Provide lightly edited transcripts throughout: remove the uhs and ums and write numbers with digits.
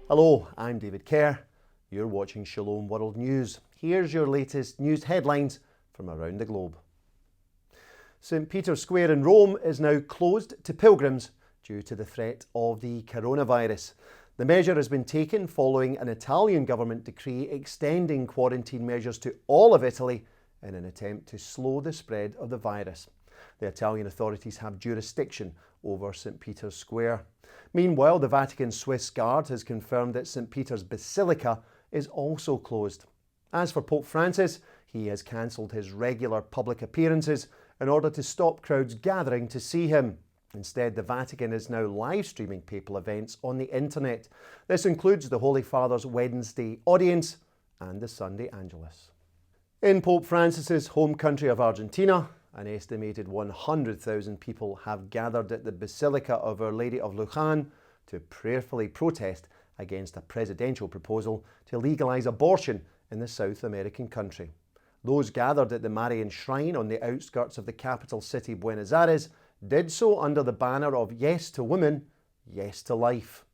Hello, I'm David Kerr. You're watching Shalom World News. Here's your latest news headlines from around the globe. St. Peter's Square in Rome is now closed to pilgrims due to the threat of the coronavirus. The measure has been taken following an Italian government decree extending quarantine measures to all of Italy in an attempt to slow the spread of the virus. The Italian authorities have jurisdiction over St. Peter's Square. Meanwhile, the Vatican Swiss Guard has confirmed that St. Peter's Basilica is also closed. As for Pope Francis, he has cancelled his regular public appearances in order to stop crowds gathering to see him. Instead, the Vatican is now live streaming papal events on the internet. This includes the Holy Father's Wednesday audience and the Sunday Angelus. In Pope Francis's home country of Argentina, an estimated 100,000 people have gathered at the Basilica of Our Lady of Lujan to prayerfully protest against a presidential proposal to legalize abortion in the South American country. Those gathered at the Marian Shrine on the outskirts of the capital city Buenos Aires did so under the banner of Yes to Women, Yes to Life.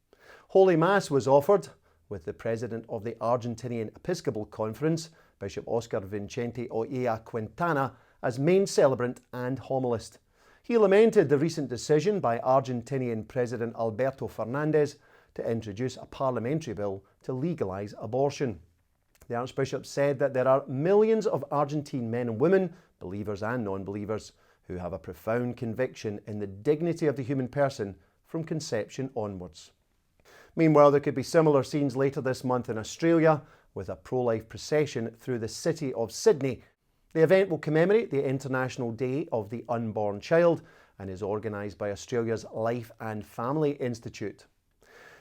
Holy Mass was offered, with the President of the Argentinian Episcopal Conference, Bishop Oscar Vicente Ojea Quintana, as main celebrant and homilist. He lamented the recent decision by Argentinian President Alberto Fernandez to introduce a parliamentary bill to legalize abortion. The Archbishop said that there are millions of Argentine men and women, believers and non-believers, who have a profound conviction in the dignity of the human person from conception onwards. Meanwhile, there could be similar scenes later this month in Australia, with a pro-life procession through the city of Sydney. The event will commemorate the International Day of the Unborn Child and is organised by Australia's Life and Family Institute.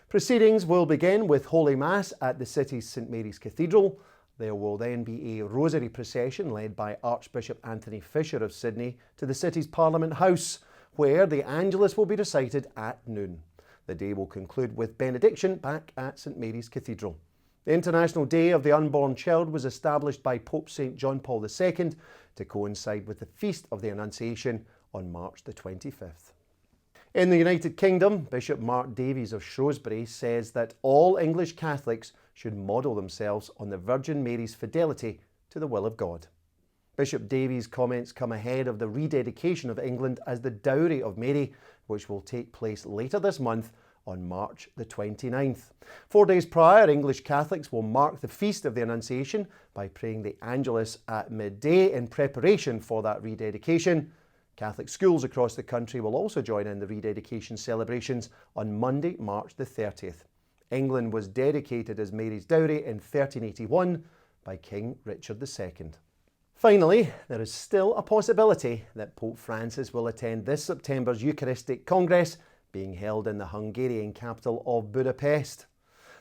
Proceedings will begin with Holy Mass at the city's St Mary's Cathedral. There will then be a rosary procession led by Archbishop Anthony Fisher of Sydney to the city's Parliament House, where the Angelus will be recited at noon. The day will conclude with benediction back at St Mary's Cathedral. The International Day of the Unborn Child was established by Pope St John Paul II to coincide with the Feast of the Annunciation on March the 25th. In the United Kingdom, Bishop Mark Davies of Shrewsbury says that all English Catholics should model themselves on the Virgin Mary's fidelity to the will of God. Bishop Davies' comments come ahead of the rededication of England as the Dowry of Mary, which will take place later this month on March the 29th. 4 days prior, English Catholics will mark the Feast of the Annunciation by praying the Angelus at midday in preparation for that rededication. Catholic schools across the country will also join in the rededication celebrations on Monday, March the 30th. England was dedicated as Mary's dowry in 1381 by King Richard II. Finally, there is still a possibility that Pope Francis will attend this September's Eucharistic Congress being held in the Hungarian capital of Budapest.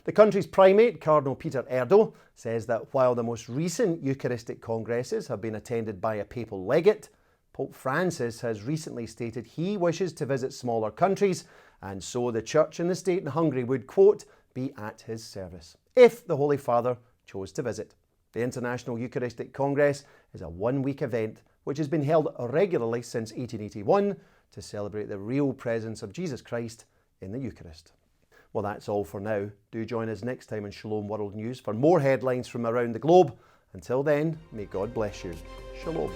The country's primate, Cardinal Peter Erdo, says that while the most recent Eucharistic congresses have been attended by a papal legate, Pope Francis has recently stated he wishes to visit smaller countries, and so the Church and the State in Hungary would, quote, be at his service, if the Holy Father chose to visit. The International Eucharistic Congress is a one-week event which has been held regularly since 1881 to celebrate the real presence of Jesus Christ in the Eucharist. Well, that's all for now. Do join us next time in Shalom World News for more headlines from around the globe. Until then, may God bless you. Shalom.